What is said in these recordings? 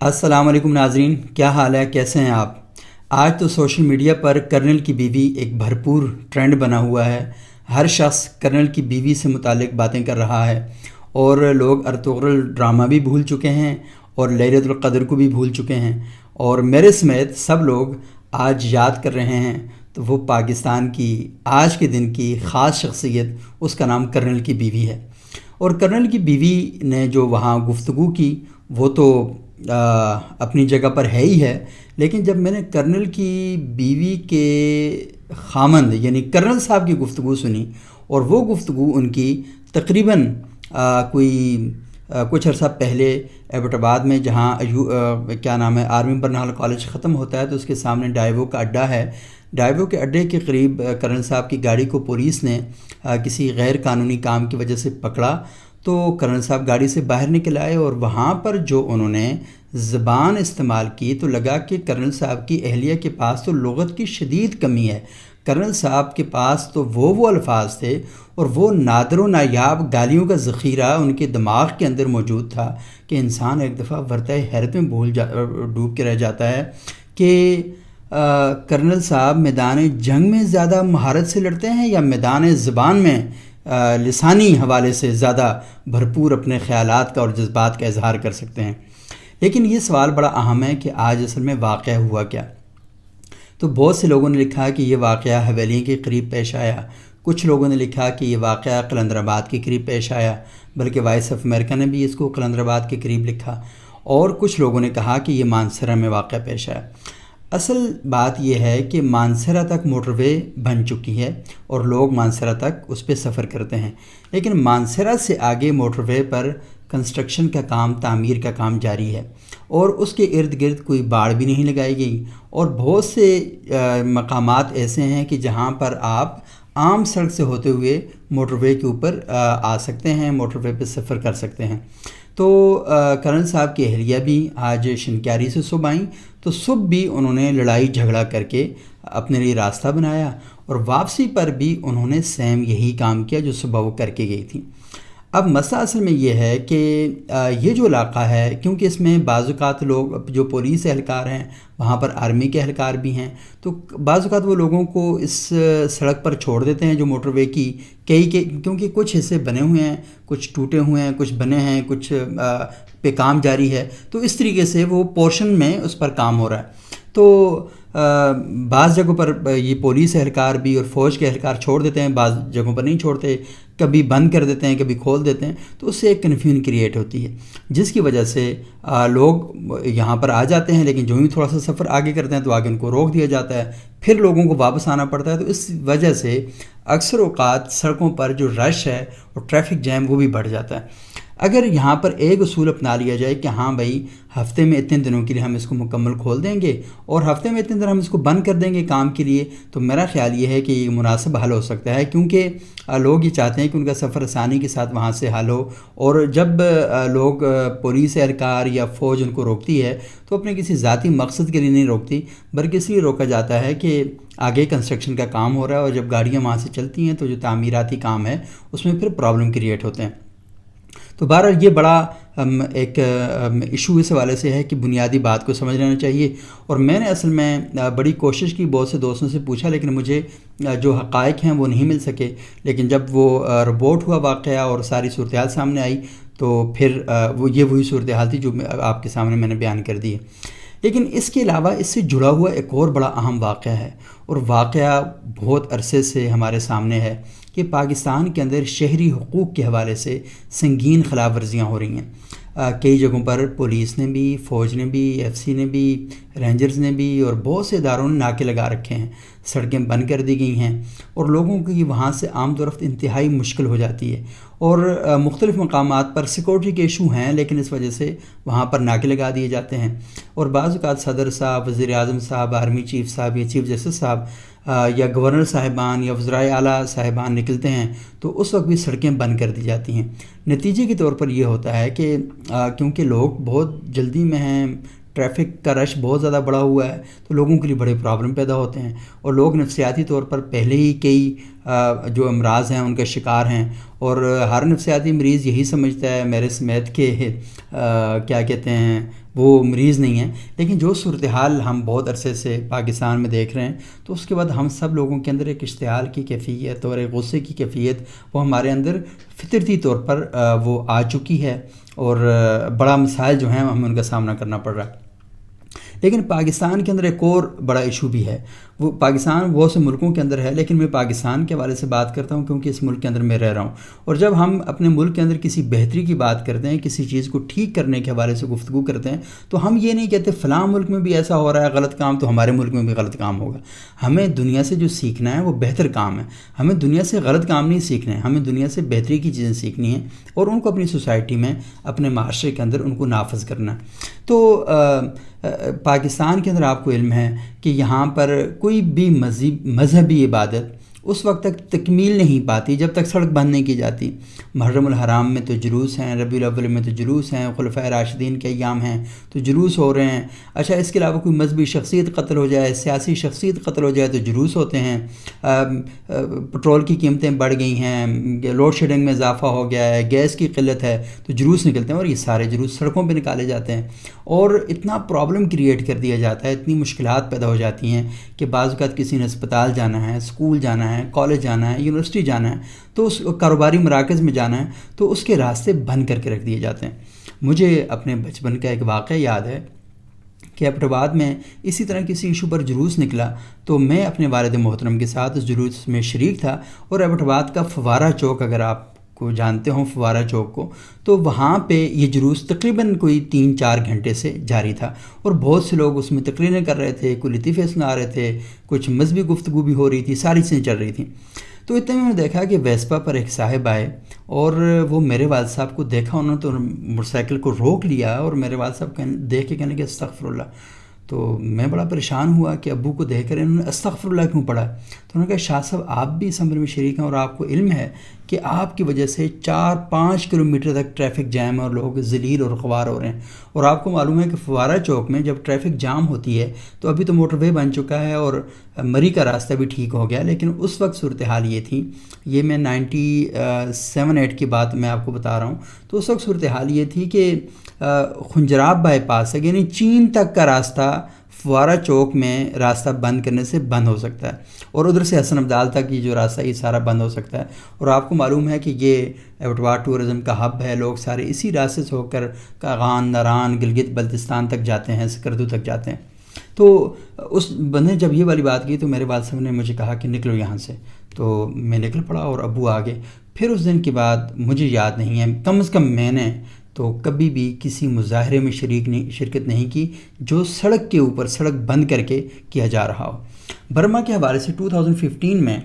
السلام علیکم ناظرین، کیا حال ہے؟ کیسے ہیں آپ؟ آج تو سوشل میڈیا پر کرنل کی بیوی ایک بھرپور ٹرینڈ بنا ہوا ہے۔ ہر شخص کرنل کی بیوی سے متعلق باتیں کر رہا ہے، اور لوگ ارطغرل ڈرامہ بھی بھول چکے ہیں اور لیلۃ القدر کو بھی بھول چکے ہیں، اور میرے سمیت سب لوگ آج یاد کر رہے ہیں تو وہ پاکستان کی آج کے دن کی خاص شخصیت، اس کا نام کرنل کی بیوی ہے۔ اور کرنل کی بیوی نے جو وہاں گفتگو کی وہ تو اپنی جگہ پر ہے ہی ہے، لیکن جب میں نے کرنل کی بیوی کے خامند یعنی کرنل صاحب کی گفتگو سنی، اور وہ گفتگو ان کی تقریباً کچھ عرصہ پہلے ایبٹ آباد میں جہاں کیا نام ہے آرمی برنال کالج ختم ہوتا ہے تو اس کے سامنے ڈائیوو کا اڈہ ہے، ڈائیوو کے اڈے کے قریب کرنل صاحب کی گاڑی کو پولیس نے کسی غیر قانونی کام کی وجہ سے پکڑا، تو کرنل صاحب گاڑی سے باہر نکل آئے، اور وہاں پر جو انہوں نے زبان استعمال کی تو لگا کہ کرنل صاحب کی اہلیہ کے پاس تو لغت کی شدید کمی ہے۔ کرنل صاحب کے پاس تو وہ الفاظ تھے اور وہ نادر و نایاب گالیوں کا ذخیرہ ان کے دماغ کے اندر موجود تھا کہ انسان ایک دفعہ ورطۂ حیرت میں ڈوب کے رہ جاتا ہے کہ کرنل صاحب میدان جنگ میں زیادہ مہارت سے لڑتے ہیں یا میدان زبان میں لسانی حوالے سے زیادہ بھرپور اپنے خیالات کا اور جذبات کا اظہار کر سکتے ہیں۔ لیکن یہ سوال بڑا اہم ہے کہ آج اصل میں واقعہ ہوا کیا؟ تو بہت سے لوگوں نے لکھا کہ یہ واقعہ حویلیوں کے قریب پیش آیا، کچھ لوگوں نے لکھا کہ یہ واقعہ قلندر آباد کے قریب پیش آیا، بلکہ وائس آف امریکہ نے بھی اس کو قلندر آباد کے قریب لکھا، اور کچھ لوگوں نے کہا کہ یہ مانسہرہ میں واقعہ پیش آیا۔ اصل بات یہ ہے کہ مانسہرہ تک موٹر وے بن چکی ہے اور لوگ مانسہرہ تک اس پہ سفر کرتے ہیں، لیکن مانسہرہ سے آگے موٹر وے پر کنسٹرکشن کا کام، تعمیر کا کام جاری ہے، اور اس کے ارد گرد کوئی باڑ بھی نہیں لگائی گئی، اور بہت سے مقامات ایسے ہیں کہ جہاں پر آپ عام سڑک سے ہوتے ہوئے موٹر وے کے اوپر آ سکتے ہیں، موٹر وے پہ سفر کر سکتے ہیں۔ تو کرنل صاحب کی اہلیہ بھی آج شنکیاری سے صبح آئیں، تو صبح بھی انہوں نے لڑائی جھگڑا کر کے اپنے لیے راستہ بنایا، اور واپسی پر بھی انہوں نے سیم یہی کام کیا جو صبح وہ کر کے گئی تھی۔ اب مسئلہ اصل میں یہ ہے کہ یہ جو علاقہ ہے، کیونکہ اس میں بعض اوقات لوگ جو پولیس اہلکار ہیں وہاں پر آرمی کے اہلکار بھی ہیں، تو بعض اوقات وہ لوگوں کو اس سڑک پر چھوڑ دیتے ہیں جو موٹر وے کی کیونکہ کچھ حصے بنے ہوئے ہیں، کچھ ٹوٹے ہوئے ہیں، کچھ بنے ہیں، کچھ پہ کام جاری ہے، تو اس طریقے سے وہ پورشن میں اس پر کام ہو رہا ہے۔ تو بعض جگہوں پر یہ پولیس اہلکار بھی اور فوج کے اہلکار چھوڑ دیتے ہیں، بعض جگہوں پر نہیں چھوڑتے، کبھی بند کر دیتے ہیں، کبھی کھول دیتے ہیں، تو اس سے ایک کنفیوژن کریٹ ہوتی ہے، جس کی وجہ سے لوگ یہاں پر آ جاتے ہیں، لیکن جو ہی تھوڑا سا سفر آگے کرتے ہیں تو آگے ان کو روک دیا جاتا ہے، پھر لوگوں کو واپس آنا پڑتا ہے۔ تو اس وجہ سے اکثر اوقات سڑکوں پر جو رش ہے اور ٹریفک جیم وہ بھی بڑھ جاتا ہے۔ اگر یہاں پر ایک اصول اپنا لیا جائے کہ ہاں بھائی ہفتے میں اتنے دنوں کے لیے ہم اس کو مکمل کھول دیں گے اور ہفتے میں اتنے دن ہم اس کو بند کر دیں گے کام کے لیے، تو میرا خیال یہ ہے کہ یہ مناسب حل ہو سکتا ہے، کیونکہ لوگ یہ چاہتے ہیں کہ ان کا سفر آسانی کے ساتھ وہاں سے حل ہو، اور جب لوگ پولیس اہلکار یا فوج ان کو روکتی ہے تو اپنے کسی ذاتی مقصد کے لیے نہیں روکتی، بلکہ اس لیے روکا جاتا ہے کہ آگے کنسٹرکشن کا کام ہو رہا ہے، اور جب گاڑیاں وہاں سے چلتی ہیں تو جو تعمیراتی کام ہے اس میں پھر پرابلم کریٹ ہوتے ہیں۔ تو بہرحال یہ بڑا ایک ایشو اس حوالے سے ہے کہ بنیادی بات کو سمجھ لینا چاہیے، اور میں نے اصل میں بڑی کوشش کی، بہت سے دوستوں سے پوچھا، لیکن مجھے جو حقائق ہیں وہ نہیں مل سکے، لیکن جب وہ رپورٹ ہوا واقعہ اور ساری صورتحال سامنے آئی تو پھر وہی صورتحال تھی جو آپ کے سامنے میں نے بیان کر دی ہے۔ لیکن اس کے علاوہ اس سے جڑا ہوا ایک اور بڑا اہم واقعہ ہے، اور واقعہ بہت عرصے سے ہمارے سامنے ہے کہ پاکستان کے اندر شہری حقوق کے حوالے سے سنگین خلاف ورزیاں ہو رہی ہیں۔ کئی جگہوں پر پولیس نے بھی، فوج نے بھی، ایف سی نے بھی، رینجرز نے بھی، اور بہت سے اداروں نے ناکے لگا رکھے ہیں، سڑکیں بند کر دی گئی ہیں، اور لوگوں کی وہاں سے آمد و رفت انتہائی مشکل ہو جاتی ہے، اور مختلف مقامات پر سیکورٹی کے ایشو ہیں، لیکن اس وجہ سے وہاں پر ناکے لگا دیے جاتے ہیں، اور بعض اوقات صدر صاحب، وزیر اعظم صاحب، آرمی چیف صاحب یا چیف جسٹس صاحب یا گورنر صاحبان یا وزرائے اعلیٰ صاحبان نکلتے ہیں تو اس وقت بھی سڑکیں بند کر دی جاتی ہیں۔ نتیجے کے طور پر یہ ہوتا ہے کہ کیونکہ لوگ بہت جلدی میں ہیں، ٹریفک کا رش بہت زیادہ بڑھا ہوا ہے، تو لوگوں کے لیے بڑے پرابلم پیدا ہوتے ہیں، اور لوگ نفسیاتی طور پر پہلے ہی کئی جو امراض ہیں ان کا شکار ہیں، اور ہر نفسیاتی مریض یہی سمجھتا ہے میرے سمیت کہ کیا کہتے ہیں وہ مریض نہیں ہیں، لیکن جو صورتحال ہم بہت عرصے سے پاکستان میں دیکھ رہے ہیں، تو اس کے بعد ہم سب لوگوں کے اندر ایک اشتعال کی کیفیت اور ایک غصے کی کیفیت وہ ہمارے اندر فطرتی طور پر وہ آ چکی ہے، اور بڑا مسائل جو ہیں ہمیں ان کا سامنا کرنا پڑ رہا ہے۔ لیکن پاکستان کے اندر ایک اور بڑا ایشو بھی ہے، وہ پاکستان بہت سے ملکوں کے اندر ہے، لیکن میں پاکستان کے حوالے سے بات کرتا ہوں کیونکہ اس ملک کے اندر میں رہ رہا ہوں، اور جب ہم اپنے ملک کے اندر کسی بہتری کی بات کرتے ہیں، کسی چیز کو ٹھیک کرنے کے حوالے سے گفتگو کرتے ہیں، تو ہم یہ نہیں کہتے فلاں ملک میں بھی ایسا ہو رہا ہے غلط کام تو ہمارے ملک میں بھی غلط کام ہوگا۔ ہمیں دنیا سے جو سیکھنا ہے وہ بہتر کام ہے، ہمیں دنیا سے غلط کام نہیں سیکھنا ہے، ہمیں دنیا سے بہتری کی چیزیں سیکھنی ہیں اور ان کو اپنی سوسائٹی میں، اپنے معاشرے کے اندر ان کو نافذ کرنا ہے۔ تو پاکستان کے اندر آپ کو علم ہے کہ یہاں پر کوئی بھی مذہبی عبادت اس وقت تک تکمیل نہیں پاتی جب تک سڑک بند نہیں کی جاتی۔ محرم الحرام میں تو جلوس ہیں، ربیع الاول میں تو جلوس ہیں، خلفائے راشدین کے ایام ہیں تو جلوس ہو رہے ہیں۔ اچھا، اس کے علاوہ کوئی مذہبی شخصیت قتل ہو جائے، سیاسی شخصیت قتل ہو جائے تو جلوس ہوتے ہیں۔ پٹرول کی قیمتیں بڑھ گئی ہیں، لوڈ شیڈنگ میں اضافہ ہو گیا ہے، گیس کی قلت ہے تو جلوس نکلتے ہیں، اور یہ سارے جلوس سڑکوں پہ نکالے جاتے ہیں، اور اتنا پرابلم کریٹ کر دیا جاتا ہے، اتنی مشکلات پیدا ہو جاتی ہیں کہ بعض اوقات کسی نے اسپتال جانا ہے، اسکول جانا ہے، کالج جانا ہے، یونیورسٹی جانا ہے، تو اس کاروباری مراکز میں جانا ہے تو اس کے راستے بند کر کے رکھ دیے جاتے ہیں۔ مجھے اپنے بچپن کا ایک واقعہ یاد ہے کہ ایبٹ آباد میں اسی طرح کسی ایشو پر جلوس نکلا تو میں اپنے والد محترم کے ساتھ اس جلوس میں شریک تھا، اور ایبٹ آباد کا فوارہ چوک، اگر آپ کو جانتے ہوں فوارہ چوک کو، تو وہاں پہ یہ جلوس تقریباً کوئی 3-4 گھنٹے سے جاری تھا، اور بہت سے لوگ اس میں تقریریں کر رہے تھے، کوئی لطیفے سنا رہے تھے، کچھ مذہبی گفتگو بھی ہو رہی تھی، ساری چیزیں چل رہی تھیں۔ تو اتنے میں نے دیکھا کہ ویسپا پر ایک صاحب آئے، اور وہ میرے والد صاحب کو دیکھا، انہوں نے تو موٹر سائیکل کو روک لیا، اور میرے والد صاحب دیکھ کے کہنے کہ استغفر اللہ۔ تو میں بڑا پریشان ہوا کہ ابو کو دیکھ کر انہوں نے استغفر اللہ کیوں پڑھا۔ تو انہوں نے کہا شاہ صاحب آپ بھی اسمبلی میں شریک ہیں، اور آپ کو علم ہے کہ آپ کی وجہ سے 4-5 کلومیٹر تک ٹریفک جام ہے اور لوگ ذلیل اور خوار ہو رہے ہیں، اور آپ کو معلوم ہے کہ فوارہ چوک میں جب ٹریفک جام ہوتی ہے تو ابھی تو موٹر وے بن چکا ہے اور مری کا راستہ بھی ٹھیک ہو گیا، لیکن اس وقت صورتحال یہ تھی، یہ میں 97-8 کی بات میں آپ کو بتا رہا ہوں، تو اس وقت صورتحال یہ تھی کہ خنجراب بائی پاس ہے، یعنی چین تک کا راستہ فوارہ چوک میں راستہ بند کرنے سے بند ہو سکتا ہے، اور ادھر سے حسن عبدال تک یہ جو راستہ یہ سارا بند ہو سکتا ہے۔ اور آپ کو معلوم ہے کہ یہ ایبٹ آباد ٹورزم کا ہب ہے، لوگ سارے اسی راستے سے ہو کر کاغان، ناران، گلگت بلتستان تک جاتے ہیں، سکردو تک جاتے ہیں۔ تو اس بندے جب یہ والی بات کی تو میرے والد صاحب نے مجھے کہا کہ نکلو یہاں سے، تو میں نکل پڑا اور ابو آگے۔ پھر اس دن کے بعد مجھے یاد نہیں ہے، کم از کم میں نے تو کبھی بھی کسی مظاہرے میں شرکت نہیں کی جو سڑک کے اوپر سڑک بند کر کے کیا جا رہا ہو۔ برما کے حوالے سے 2015 میں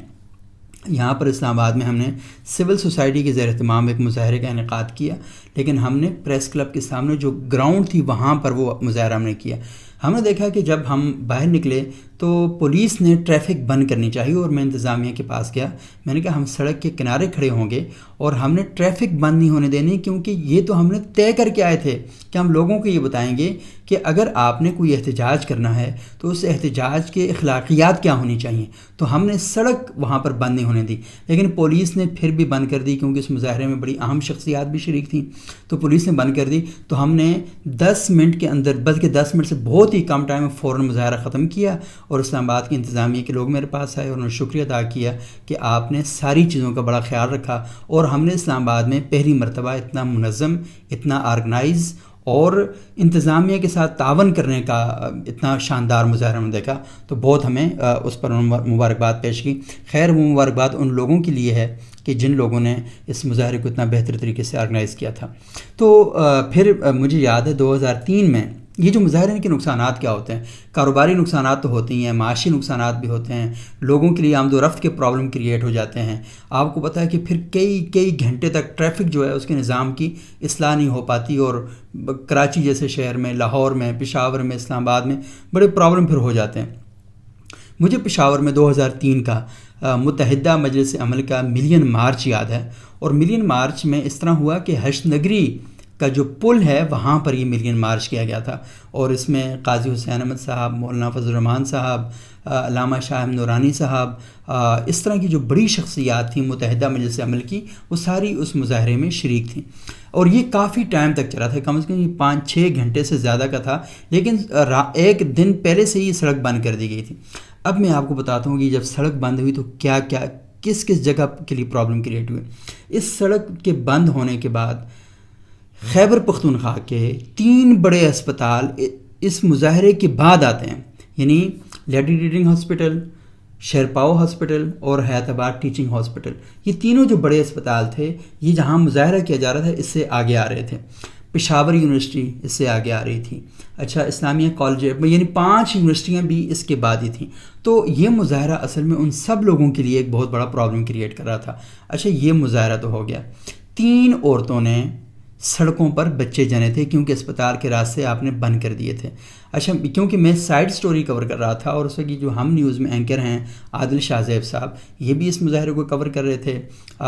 یہاں پر اسلام آباد میں ہم نے سول سوسائٹی کے زیر اہتمام ایک مظاہرے کا انعقاد کیا، لیکن ہم نے پریس کلب کے سامنے جو گراؤنڈ تھی وہاں پر وہ مظاہرہ ہم نے کیا۔ ہم نے دیکھا کہ جب ہم باہر نکلے تو پولیس نے ٹریفک بند کرنی چاہیے، اور میں انتظامیہ کے پاس گیا، میں نے کہا ہم سڑک کے کنارے کھڑے ہوں گے اور ہم نے ٹریفک بند نہیں ہونے دینی، کیونکہ یہ تو ہم نے طے کر کے آئے تھے کہ ہم لوگوں کو یہ بتائیں گے کہ اگر آپ نے کوئی احتجاج کرنا ہے تو اس احتجاج کے اخلاقیات کیا ہونی چاہیے، تو ہم نے سڑک وہاں پر بند نہیں ہونے دی، لیکن پولیس نے پھر بھی بند کر دی، کیونکہ اس مظاہرے میں بڑی اہم شخصیات بھی شریک تھیں، تو پولیس نے بند کر دی۔ تو ہم نے 10 منٹ کے اندر، بلکہ 10 منٹ سے بہت ہی کم ٹائم میں فوراً مظاہرہ ختم کیا، اور اسلام آباد کی انتظامیہ کے لوگ میرے پاس آئے اور انہوں نے شکریہ ادا کیا کہ آپ نے ساری چیزوں کا بڑا خیال رکھا، اور ہم نے اسلام آباد میں پہلی مرتبہ اتنا منظم، اتنا آرگنائز اور انتظامیہ کے ساتھ تعاون کرنے کا اتنا شاندار مظاہرہ ہم نے دیکھا، تو بہت ہمیں اس پر مبارکباد پیش کی۔ خیر وہ مبارکباد ان لوگوں کے لیے ہے کہ جن لوگوں نے اس مظاہرے کو اتنا بہتر طریقے سے آرگنائز کیا تھا۔ تو پھر مجھے یاد ہے 2003 میں یہ جو مظاہرے کے نقصانات کیا ہوتے ہیں، کاروباری نقصانات تو ہوتے ہی ہیں، معاشی نقصانات بھی ہوتے ہیں، لوگوں کے لیے آمد و رفت کے پرابلم کریٹ ہو جاتے ہیں۔ آپ کو پتہ ہے کہ پھر کئی گھنٹے تک ٹریفک جو ہے اس کے نظام کی اصلاح نہیں ہو پاتی، اور کراچی جیسے شہر میں، لاہور میں، پشاور میں، اسلام آباد میں بڑے پرابلم پھر ہو جاتے ہیں۔ مجھے پشاور میں 2003 کا متحدہ مجلس عمل کا ملین مارچ یاد ہے، اور ملین مارچ میں اس طرح ہوا کہ حشد نگری کا جو پل ہے وہاں پر یہ ملین مارچ کیا گیا تھا، اور اس میں قاضی حسین احمد صاحب، مولانا فضل الرحمان صاحب، علامہ شاہ نورانی صاحب، اس طرح کی جو بڑی شخصیات تھیں متحدہ مجلس عمل کی، وہ ساری اس مظاہرے میں شریک تھیں، اور یہ کافی ٹائم تک چلا تھا، کم از کم یہ 5-6 گھنٹے سے زیادہ کا تھا، لیکن ایک دن پہلے سے ہی سڑک بند کر دی گئی تھی۔ اب میں آپ کو بتاتا ہوں کہ جب سڑک بند ہوئی تو کیا کیا کس کس جگہ کے لیے پرابلم کریٹ ہوئے۔ اس سڑک کے بند ہونے کے بعد خیبر پختونخوا کے 3 بڑے اسپتال اس مظاہرے کے بعد آتے ہیں، یعنی lady reading hospital, Sherpao hospital اور حیات آباد ٹیچنگ ہاسپٹل، یہ تینوں جو بڑے اسپتال تھے، یہ جہاں مظاہرہ کیا جا رہا تھا اس سے آگے آ رہے تھے۔ پشاور یونیورسٹی اس سے آگے آ رہی تھی، اچھا اسلامیہ کالج، یعنی 5 یونیورسٹیاں بھی اس کے بعد ہی تھیں۔ تو یہ مظاہرہ اصل میں ان سب لوگوں کے لیے ایک بہت بڑا پرابلم کریٹ کر رہا تھا۔ اچھا یہ مظاہرہ تو ہو گیا، 3 عورتوں نے سڑکوں پر بچے جنے تھے کیونکہ اسپتال کے راستے آپ نے بند کر دیے تھے۔ اچھا کیونکہ میں سائڈ سٹوری کور کر رہا تھا، اور اس وقت جو ہم نیوز میں اینکر ہیں عادل شاہ زیب صاحب، یہ بھی اس مظاہرے کو کور کر رہے تھے،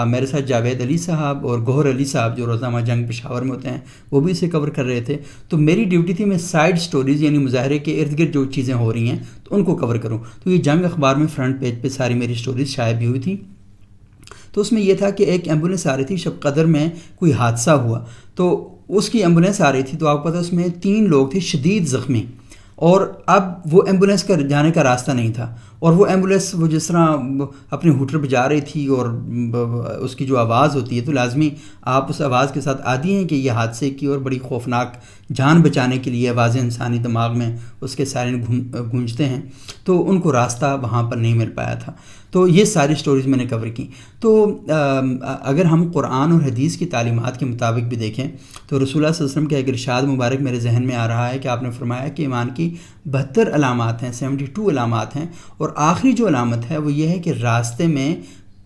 میرے ساتھ جاوید علی صاحب اور گوہر علی صاحب جو روزنامہ جنگ پشاور میں ہوتے ہیں وہ بھی اسے کور کر رہے تھے۔ تو میری ڈیوٹی تھی میں سائڈ سٹوریز یعنی مظاہرے کے ارد گرد جو چیزیں ہو رہی ہیں تو ان کو کور کروں۔ تو یہ جنگ اخبار میں فرنٹ پیج پہ ساری میری سٹوریز شائع بھی ہوئی تھی۔ تو اس میں یہ تھا کہ ایک ایمبولینس آ رہی تھی، شب قدر میں کوئی حادثہ ہوا، تو اس کی ایمبولینس آ رہی تھی، تو آپ کو پتہ اس میں 3 لوگ تھے شدید زخمی، اور اب وہ ایمبولینس کا جانے کا راستہ نہیں تھا، اور وہ ایمبولینس وہ جس طرح اپنے ہوٹر بجا رہی تھی، اور اس کی جو آواز ہوتی ہے تو لازمی آپ اس آواز کے ساتھ عادی ہیں کہ یہ حادثے کی اور بڑی خوفناک جان بچانے کے لیے آوازیں انسانی دماغ میں اس کے سائرن گونجتے ہیں، تو ان کو راستہ وہاں پر نہیں مل پایا تھا۔ تو یہ ساری سٹوریز میں نے کور کی۔ تو اگر ہم قرآن اور حدیث کی تعلیمات کے مطابق بھی دیکھیں تو رسول اللہ صلی اللہ علیہ وسلم کا ایک ارشاد مبارک میرے ذہن میں آ رہا ہے کہ آپ نے فرمایا کہ ایمان کی 72 علامات ہیں، 72 علامات ہیں، اور آخری جو علامت ہے وہ یہ ہے کہ راستے میں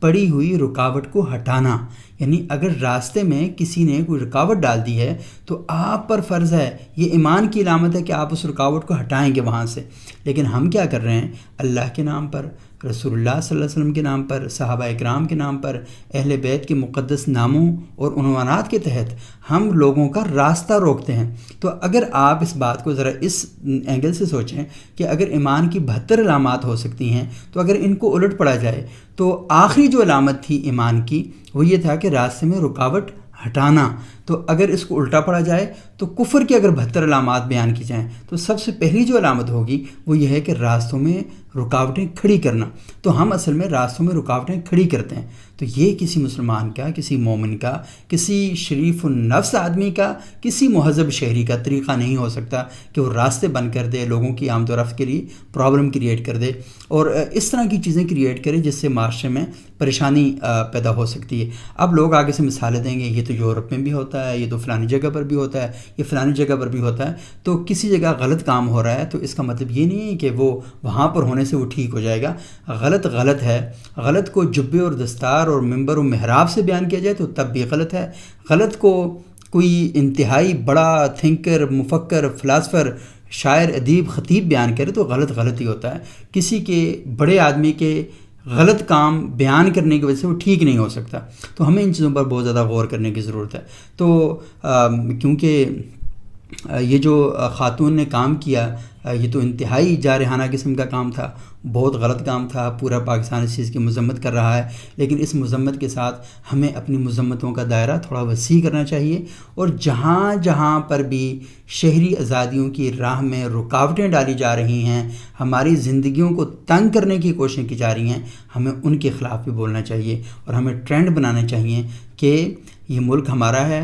پڑی ہوئی رکاوٹ کو ہٹانا، یعنی اگر راستے میں کسی نے کوئی رکاوٹ ڈال دی ہے تو آپ پر فرض ہے، یہ ایمان کی علامت ہے کہ آپ اس رکاوٹ کو ہٹائیں گے وہاں سے۔ لیکن ہم کیا کر رہے ہیں؟ اللہ کے نام پر، رسول اللہ صلی اللہ علیہ وسلم کے نام پر، صحابہ اکرام کے نام پر، اہل بیت کے مقدس ناموں اور عنوانات کے تحت ہم لوگوں کا راستہ روکتے ہیں۔ تو اگر آپ اس بات کو ذرا اس اینگل سے سوچیں کہ اگر ایمان کی 72 علامات ہو سکتی ہیں، تو اگر ان کو الٹ پڑا جائے تو آخری جو علامت تھی ایمان کی وہ یہ تھا کہ راستے میں رکاوٹ ہٹانا، تو اگر اس کو الٹا پڑا جائے تو کفر کی اگر 72 علامات بیان کی جائیں تو سب سے پہلی جو علامت ہوگی وہ یہ ہے کہ راستوں میں رکاوٹیں کھڑی کرنا۔ تو ہم اصل میں راستوں میں رکاوٹیں کھڑی کرتے ہیں، تو یہ کسی مسلمان کا، کسی مومن کا، کسی شریف النفس آدمی کا، کسی مہذب شہری کا طریقہ نہیں ہو سکتا کہ وہ راستے بند کر دے، لوگوں کی آمد و رفت کے لیے پرابلم کریٹ کر دے اور اس طرح کی چیزیں کریٹ کرے جس سے معاشرے میں پریشانی پیدا ہو سکتی ہے۔ اب لوگ آگے سے مثالیں دیں گے، یہ تو یورپ میں بھی ہوتا ہے، یہ تو فلانی جگہ پر بھی ہوتا ہے، یہ فلانی جگہ پر بھی ہوتا ہے۔ تو کسی جگہ غلط کام ہو رہا ہے تو اس کا مطلب یہ نہیں ہے کہ وہ وہاں پر ہونے سے وہ ٹھیک ہو جائے گا۔ غلط غلط ہے، غلط کو جبے اور دستار اور ممبر و محراب سے بیان کیا جائے تو تب بھی غلط ہے، غلط کو کوئی انتہائی بڑا تھنکر، مفکر، فلاسفر، شاعر، ادیب، خطیب بیان کرے تو غلط غلط ہی ہوتا ہے۔ کسی کے بڑے آدمی کے غلط کام بیان کرنے کی وجہ سے وہ ٹھیک نہیں ہو سکتا، تو ہمیں ان چیزوں پر بہت زیادہ غور کرنے کی ضرورت ہے۔ تو کیونکہ یہ جو خاتون نے کام کیا یہ تو انتہائی جارحانہ قسم کا کام تھا، بہت غلط کام تھا، پورا پاکستان اس چیز کی مذمت کر رہا ہے، لیکن اس مذمت کے ساتھ ہمیں اپنی مذمتوں کا دائرہ تھوڑا وسیع کرنا چاہیے، اور جہاں جہاں پر بھی شہری آزادیوں کی راہ میں رکاوٹیں ڈالی جا رہی ہیں، ہماری زندگیوں کو تنگ کرنے کی کوششیں کی جا رہی ہیں، ہمیں ان کے خلاف بھی بولنا چاہیے، اور ہمیں ٹرینڈ بنانا چاہیے کہ یہ ملک ہمارا ہے،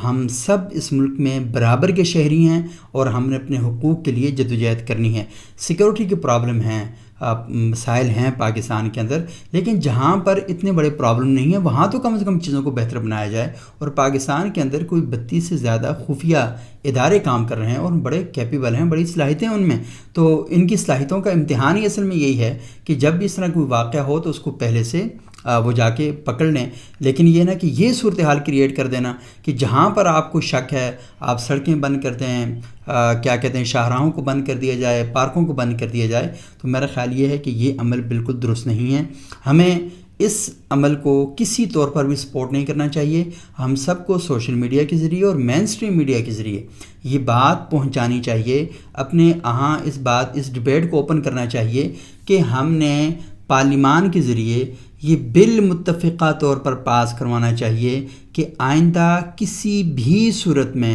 ہم سب اس ملک میں برابر کے شہری ہیں، اور ہم نے اپنے حقوق کے لیے جدوجہد کرنی ہے۔ سیکورٹی کے پرابلم ہیں، مسائل ہیں پاکستان کے اندر، لیکن جہاں پر اتنے بڑے پرابلم نہیں ہیں وہاں تو کم سے کم چیزوں کو بہتر بنایا جائے، اور پاکستان کے اندر کوئی 32 سے زیادہ خفیہ ادارے کام کر رہے ہیں اور بڑے کیپیبل ہیں، بڑی صلاحیتیں ان میں، تو ان کی صلاحیتوں کا امتحان ہی اصل میں یہی ہے کہ جب بھی اس طرح کوئی واقعہ ہو تو اس کو پہلے سے وہ جا کے پکڑ لیں۔ لیکن یہ نا کہ یہ صورتحال کریٹ کر دینا کہ جہاں پر آپ کو شک ہے آپ سڑکیں بند کر دیں، کیا کہتے ہیں، شاہراہوں کو بند کر دیا جائے، پارکوں کو بند کر دیا جائے، تو میرا خیال یہ ہے کہ یہ عمل بالکل درست نہیں ہے۔ ہمیں اس عمل کو کسی طور پر بھی سپورٹ نہیں کرنا چاہیے۔ ہم سب کو سوشل میڈیا کے ذریعے اور مین سٹریم میڈیا کے ذریعے یہ بات پہنچانی چاہیے، اپنے یہاں اس ڈبیٹ کو اوپن کرنا چاہیے کہ ہم نے پارلیمان کے ذریعے یہ بل متفقہ طور پر پاس کروانا چاہیے کہ آئندہ کسی بھی صورت میں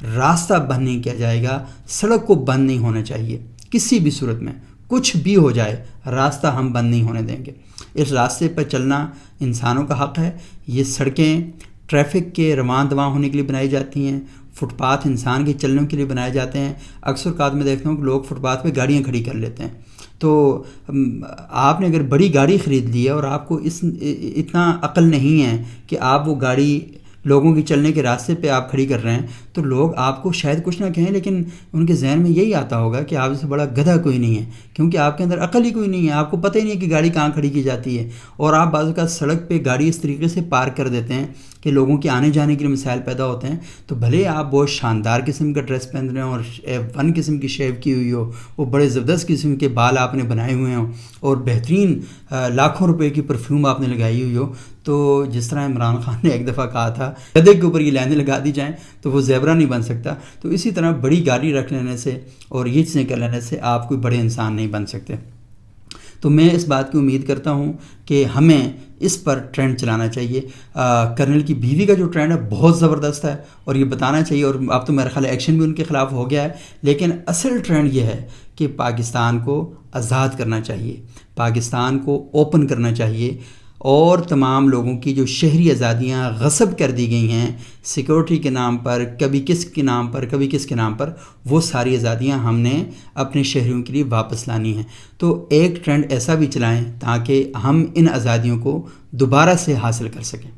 راستہ بند نہیں کیا جائے گا، سڑک کو بند نہیں ہونا چاہیے، کسی بھی صورت میں کچھ بھی ہو جائے راستہ ہم بند نہیں ہونے دیں گے۔ اس راستے پر چلنا انسانوں کا حق ہے۔ یہ سڑکیں ٹریفک کے رواں دواں ہونے کے لیے بنائی جاتی ہیں، فٹ پاتھ انسان کے چلنے کے لیے بنائے جاتے ہیں۔ اکثر اوقات میں دیکھتا ہوں کہ لوگ فٹ پاتھ پہ گاڑیاں کھڑی کر لیتے ہیں۔ تو آپ نے اگر بڑی گاڑی خرید لی ہے اور آپ کو اتنا عقل نہیں ہے کہ آپ وہ گاڑی لوگوں کی چلنے کے راستے پہ آپ کھڑی کر رہے ہیں، تو لوگ آپ کو شاید کچھ نہ کہیں، لیکن ان کے ذہن میں یہی آتا ہوگا کہ آپ سے بڑا گدھا کوئی نہیں ہے، کیونکہ آپ کے اندر عقل ہی کوئی نہیں ہے، آپ کو پتہ ہی نہیں کہ گاڑی کہاں کھڑی کی جاتی ہے، اور آپ بعض اوقات سڑک پہ گاڑی اس طریقے سے پارک کر دیتے ہیں کہ لوگوں کے آنے جانے کے لیے مسائل پیدا ہوتے ہیں۔ تو بھلے آپ بہت شاندار قسم کا ڈریس پہن رہے ہوں اور ون قسم کی شیو کی ہوئی ہو، وہ بڑے زبردست قسم کے بال آپ نے بنائے ہوئے ہوں، اور بہترین لاکھوں روپے کی پرفیوم آپ نے لگائی ہوئی ہو، تو جس طرح عمران خان نے ایک دفعہ کہا تھا گدھے کے اوپر یہ لائنیں لگا دی جائیں تو وہ زیبرا نہیں بن سکتا، تو اسی طرح بڑی گاڑی رکھ لینے سے اور یہ چیزیں کر لینے سے آپ کوئی بڑے انسان نہیں بن سکتے۔ تو میں اس بات کی امید کرتا ہوں کہ ہمیں اس پر ٹرینڈ چلانا چاہیے۔ کرنل کی بیوی کا جو ٹرینڈ ہے بہت زبردست ہے، اور یہ بتانا چاہیے، اور اب تو میرا خیال ایکشن بھی ان کے خلاف ہو گیا ہے، لیکن اصل ٹرینڈ یہ ہے کہ پاکستان کو آزاد کرنا چاہیے، پاکستان کو اوپن کرنا چاہیے، اور تمام لوگوں کی جو شہری آزادیاں غصب کر دی گئی ہیں سیکورٹی کے نام پر، کبھی کس کے نام پر، کبھی کس کے نام پر، وہ ساری آزادیاں ہم نے اپنے شہریوں کے لیے واپس لانی ہیں۔ تو ایک ٹرینڈ ایسا بھی چلائیں تاکہ ہم ان آزادیوں کو دوبارہ سے حاصل کر سکیں۔